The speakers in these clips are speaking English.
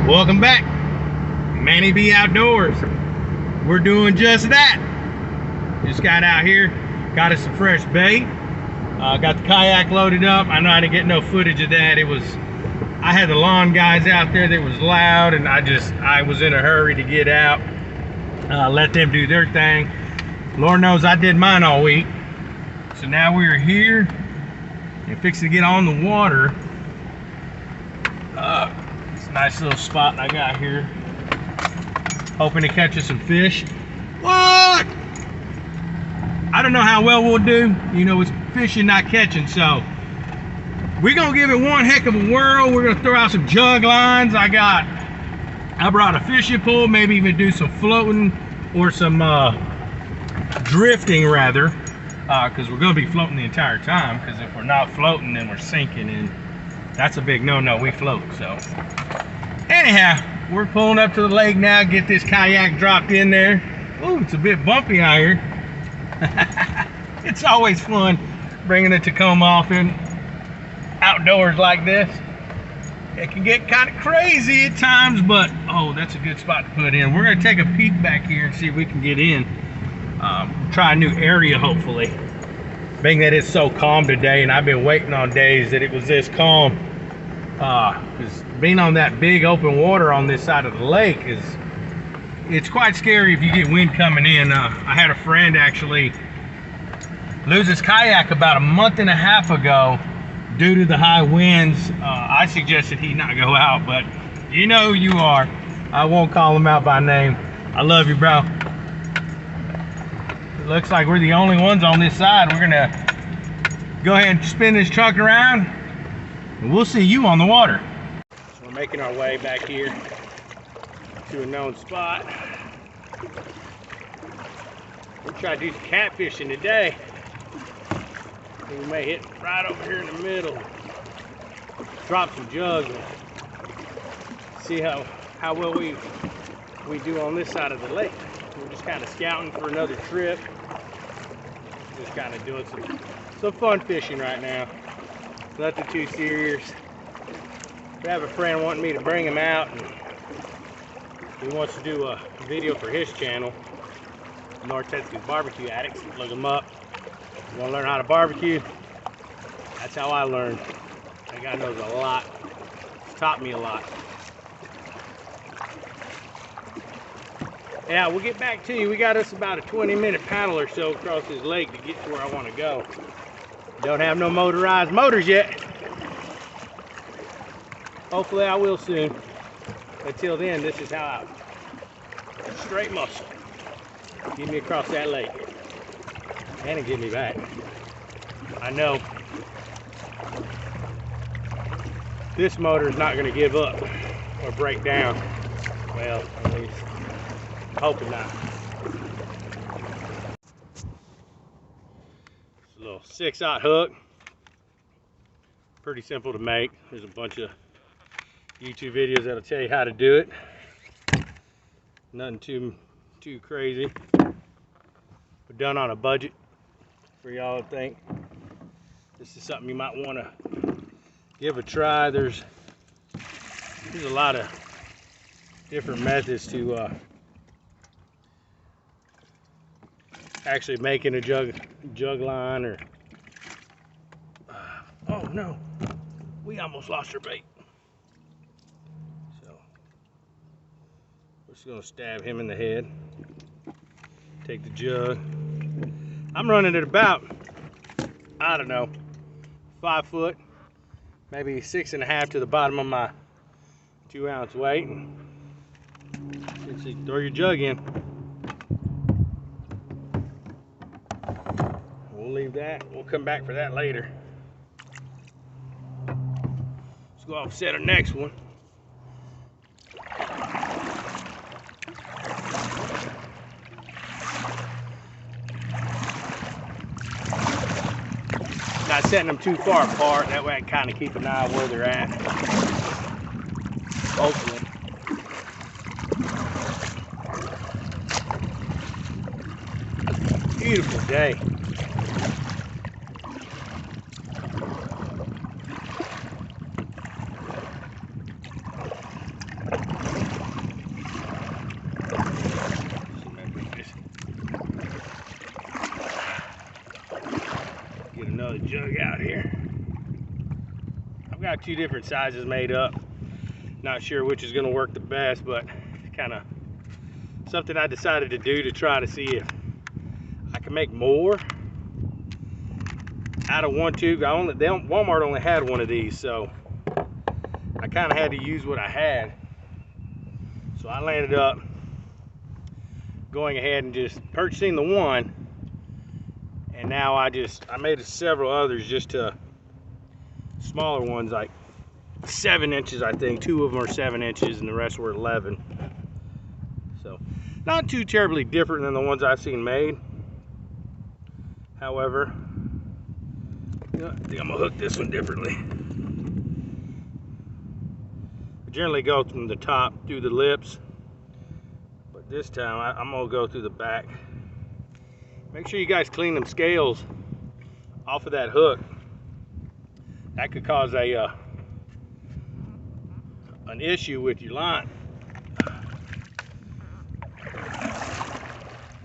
Welcome back, Manny B Outdoors. We're doing just that. Just got out here, got us some fresh bait. Got the kayak loaded up. I know I didn't get no footage of that. I had the lawn guys out there that was loud, and I was in a hurry to get out. Let them do their thing. Lord knows I did mine all week. So now we're here and fixing to get on the water. It's a nice little spot I got here. Hoping to catch us some fish. What? I don't know how well we'll do. You know, it's fishing, not catching. So we're gonna give it one heck of a whirl. We're gonna throw out some jug lines. I brought a fishing pole, maybe even do some floating or some drifting rather, because we're gonna be floating the entire time. Because if we're not floating, then we're sinking, and that's a big no-no. We float. So anyhow, we're pulling up to the lake now. Get this kayak dropped in there. Oh, it's a bit bumpy out here. It's always fun bringing a Tacoma off in outdoors like this. It can get kind of crazy at times, but oh, that's a good spot to put in. We're going to take a peek back here and see if we can get in. Try a new area, hopefully. Being that it's so calm today, and I've been waiting on days that it was this calm. Because being on that big open water on this side of the lake it's quite scary if you get wind coming in. I had a friend actually lose his kayak about a month and a half ago due to the high winds. I suggested he not go out, but you know who you are. I won't call him out by name. I love you, bro. It looks like we're the only ones on this side. We're gonna go ahead and spin this truck around, and we'll see you on the water. So we're making our way back here to a known spot. We'll try to do some catfishing today. We may hit right over here in the middle. Drop some jugs and see how well we do on this side of the lake. We're just kind of scouting for another trip. Just kind of doing some fun fishing right now. Nothing too serious. I have a friend wanting me to bring him out, and he wants to do a video for his channel, North Texas Barbecue Addicts. Look him up. You want to learn how to barbecue? That's how I learned. That guy knows a lot. He's taught me a lot. Yeah, we'll get back to you. We got us about a 20-minute paddle or so across this lake to get to where I want to go. Don't have no motorized motors yet. Hopefully I will soon. Until then, this is how I straight muscle. Get me across that lake. And it get me back. I know this motor is not going to give up or break down. Well, at least hoping not. It's a little 6/0 hook. Pretty simple to make. There's a bunch of YouTube videos that'll tell you how to do it. Nothing too crazy. We're done on a budget. For y'all to think this is something you might want to give a try. There's a lot of different methods to actually making a jug line, or oh no, we almost lost our bait. So we're just gonna stab him in the head, take the jug. I'm running at about, I don't know, 5 foot, maybe 6.5 to the bottom of my 2-ounce weight. And throw your jug in. We'll leave that. We'll come back for that later. Let's go offset our next one. Not setting them too far apart, that way I can kind of keep an eye where they're at. Hopefully. Beautiful day. jug out here. I've got 2 different sizes made up. Not sure which is going to work the best, but kind of something I decided to do to try to see if I can make more out of one tube. Walmart only had one of these, so I kind of had to use what I had. So I landed up going ahead and just purchasing the one, and now I made several others, just to smaller ones, like 7 inches. I think 2 of them are 7 inches and the rest were 11. So not too terribly different than the ones I've seen made. However, I think I'm gonna hook this one differently. I generally go from the top through the lips, but this time I'm gonna go through the back. Make sure you guys clean them scales off of that hook. That could cause an issue with your line.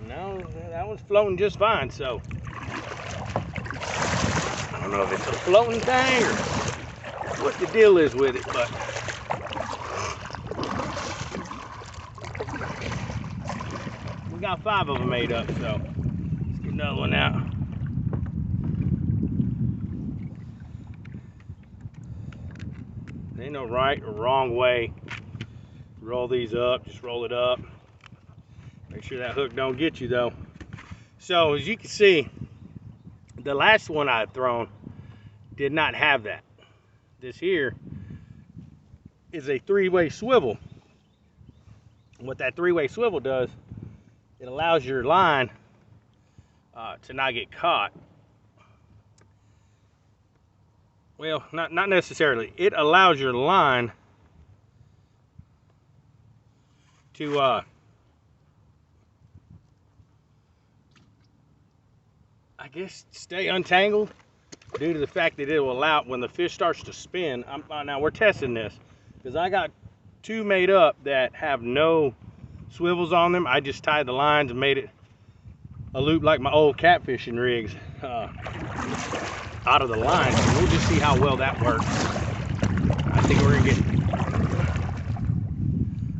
No, that one's floating just fine. So I don't know if it's a floating thing or what the deal is with it, but we got 5 of them made up. So let's get another one out. There ain't no right or wrong way to roll these up. Just roll it up. Make sure that hook don't get you though. So as you can see, the last one I had thrown did not have that. This here is a 3-way swivel. What that 3-way swivel does, it allows your line to not get caught. Well, not necessarily. It allows your line to I guess stay untangled, due to the fact that it will allow, when the fish starts to spin. Now we're testing this because I got 2 made up that have no swivels on them. I just tied the lines and made it a loop like my old catfishing rigs out of the line. So we'll just see how well that works. I think we're gonna get,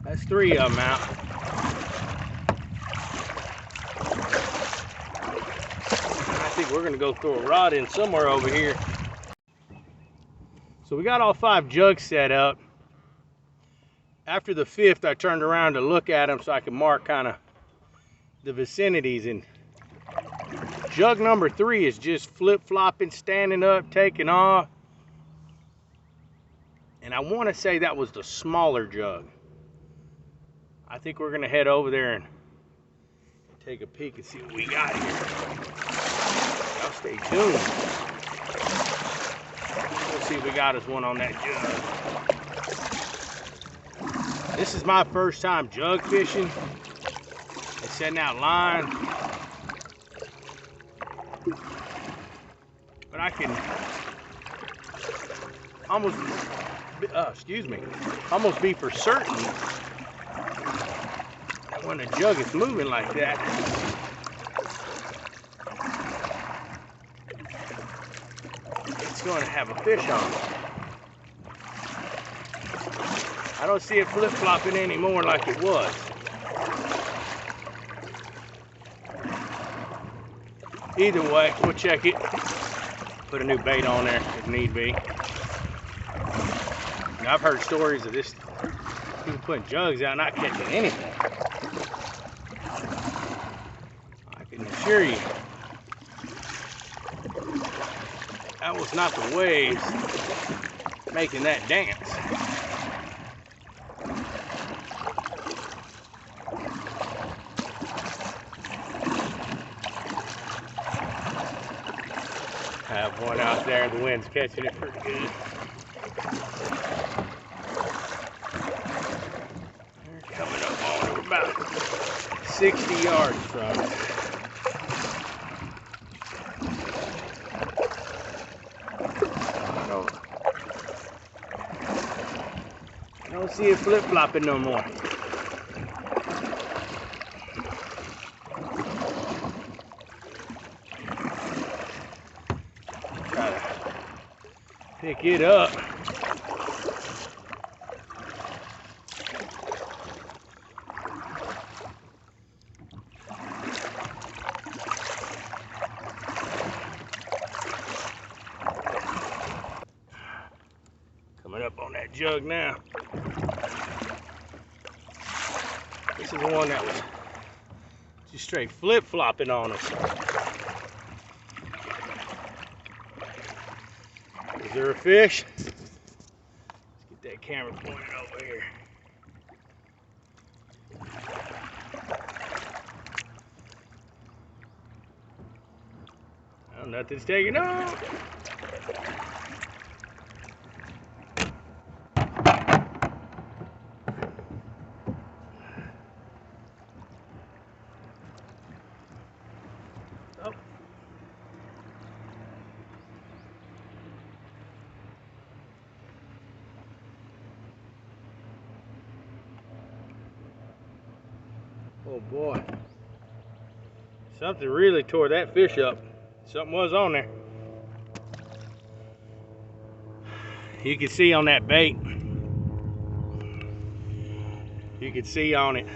that's 3 of them out. I think we're gonna go throw a rod in somewhere over here. So we got all 5 jugs set up. After the 5th, I turned around to look at them so I could mark kind of the vicinities, and jug number 3 is just flip-flopping, standing up, taking off. And I want to say that was the smaller jug. I think we're gonna head over there and take a peek and see what we got here. Y'all stay tuned. Let's see if we got us one on that jug. This is my first time jug fishing and setting out line. But I can almost, almost be for certain that when a jug is moving like that, it's going to have a fish on it. I don't see it flip-flopping anymore like it was. Either way, we'll check it. Put a new bait on there if need be. Now, I've heard stories of this, people putting jugs out not catching anything. I can assure you, that was not the waves making that dance. I have one out there, the wind's catching it pretty good. They're coming up on it, about 60 yards from it. I don't see it flip-flopping no more. Try pick it up. Coming up on that jug now. This is the one that was just straight flip-flopping on us. Is there a fish? Let's get that camera pointed over here. Oh, nothing's taking off. Oh. Oh boy. Something really tore that fish up. Something was on there. You can see on that bait. You can see on it.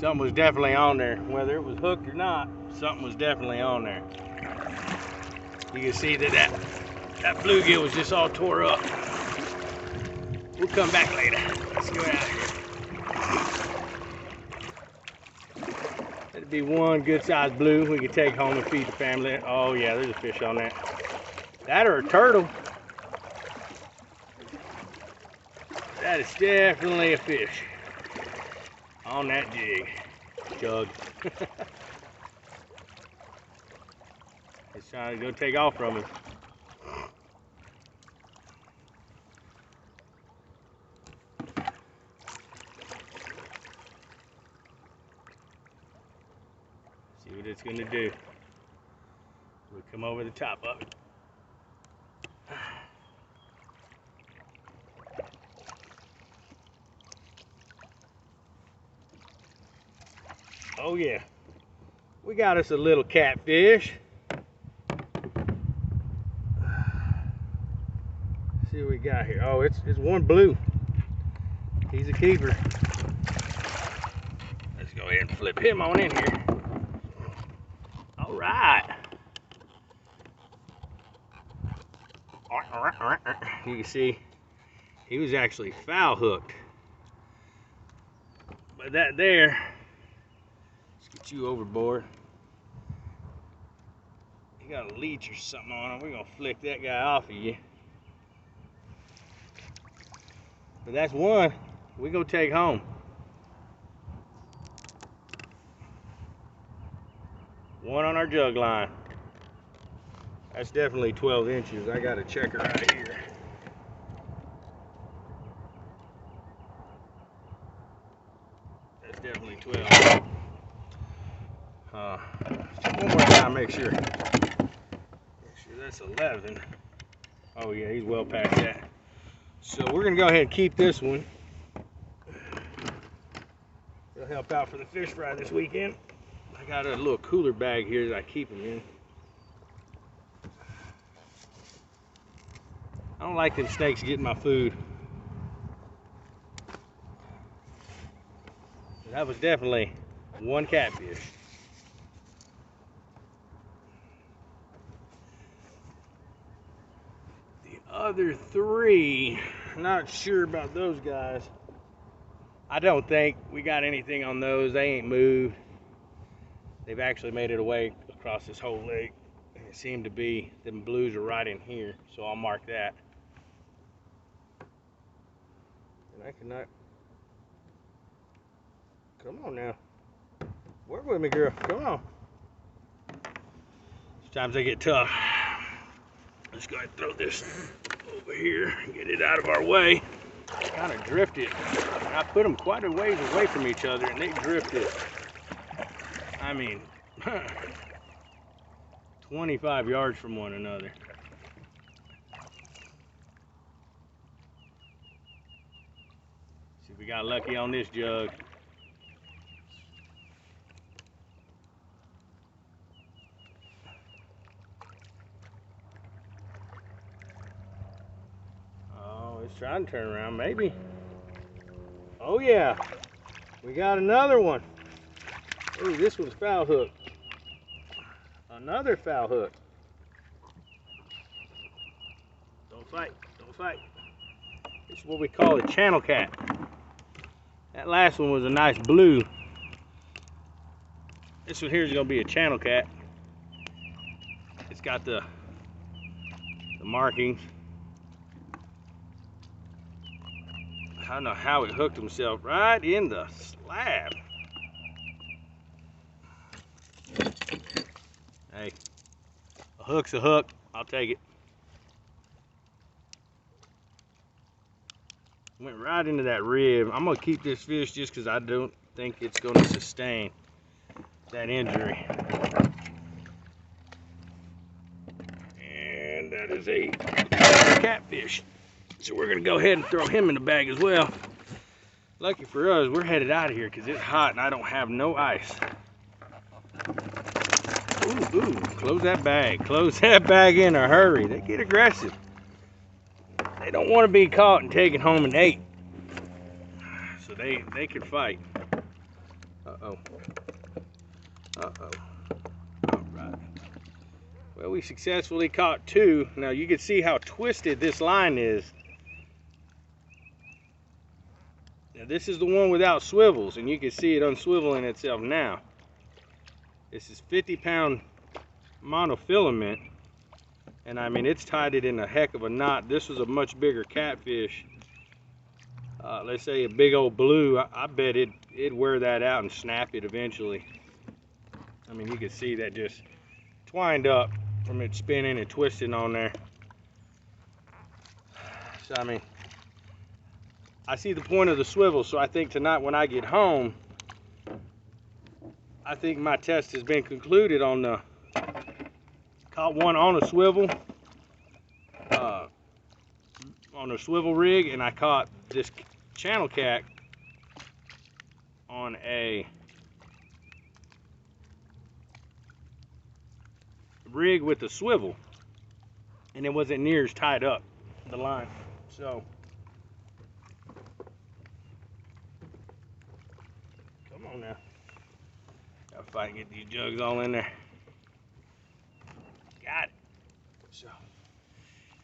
Something was definitely on there. Whether it was hooked or not, something was definitely on there. You can see that bluegill was just all tore up. We'll come back later. Let's go out here. That'd be one good sized blue we could take home and feed the family. Oh yeah, there's a fish on that. That or a turtle. That is definitely a fish on that jug. It's trying to go take off from him. See what it's gonna do. We'll come over the top of it. Oh yeah, we got us a little catfish. See what we got here. Oh, it's one blue. He's a keeper. Let's go ahead and flip him on in here. All right. You can see he was actually foul hooked. But that there, let's get you overboard. You got a leech or something on him. We're gonna flick that guy off of you. But that's one we're gonna take home. One on our jug line. That's definitely 12 inches. I got a checker right here. That's definitely 12. One more time, make sure that's 11. Oh yeah, he's well past that. So we're gonna go ahead and keep this one. It'll help out for the fish fry this weekend. I got a little cooler bag here that I keep them in. I don't like them snakes getting my food. That was definitely one catfish. The other three, not sure about those guys. I don't think we got anything on those. They ain't moved. They've actually made it away across this whole lake. It seemed to be, them blues are right in here, so I'll mark that. And I cannot, come on now. Work with me, girl, come on. Sometimes they get tough. Let's go ahead and throw this over here and get it out of our way. Kind of drifted. I put them quite a ways away from each other and they drifted. I mean, 25 yards from one another. See, we got lucky on this jug. Let's try and turn around, maybe. Oh yeah, we got another one. Oh, this one's foul hook. Another foul hook. Don't fight, don't fight. This is what we call a channel cat. That last one was a nice blue. This one here is gonna be a channel cat. It's got the markings. I don't know how it hooked himself right in the slab. Hey, a hook's a hook. I'll take it. Went right into that rib. I'm gonna keep this fish just because I don't think it's gonna sustain that injury. And that is a catfish. So we're gonna go ahead and throw him in the bag as well. Lucky for us, we're headed out of here because it's hot and I don't have no ice. Ooh, close that bag. Close that bag in a hurry. They get aggressive. They don't want to be caught and taken home and ate. So they can fight. Uh-oh. Uh-oh. All right. Well, we successfully caught two. Now you can see how twisted this line is. Now this is the one without swivels, and you can see it unswiveling itself now. This is 50-pound monofilament, and I mean it's tied it in a heck of a knot. This was a much bigger catfish. Let's say a big old blue. I bet it'd wear that out and snap it eventually. I mean, you can see that just twined up from it spinning and twisting on there. So I mean, I see the point of the swivel, so I think tonight when I get home, I think my test has been concluded on the, caught one on a swivel, on a swivel rig, and I caught this channel cat on a rig with a swivel, and it wasn't near as tied up, the line. So, come on now. If I can get these jugs all in there. Got it. So,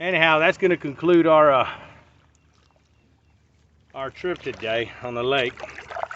anyhow, that's going to conclude our trip today on the lake.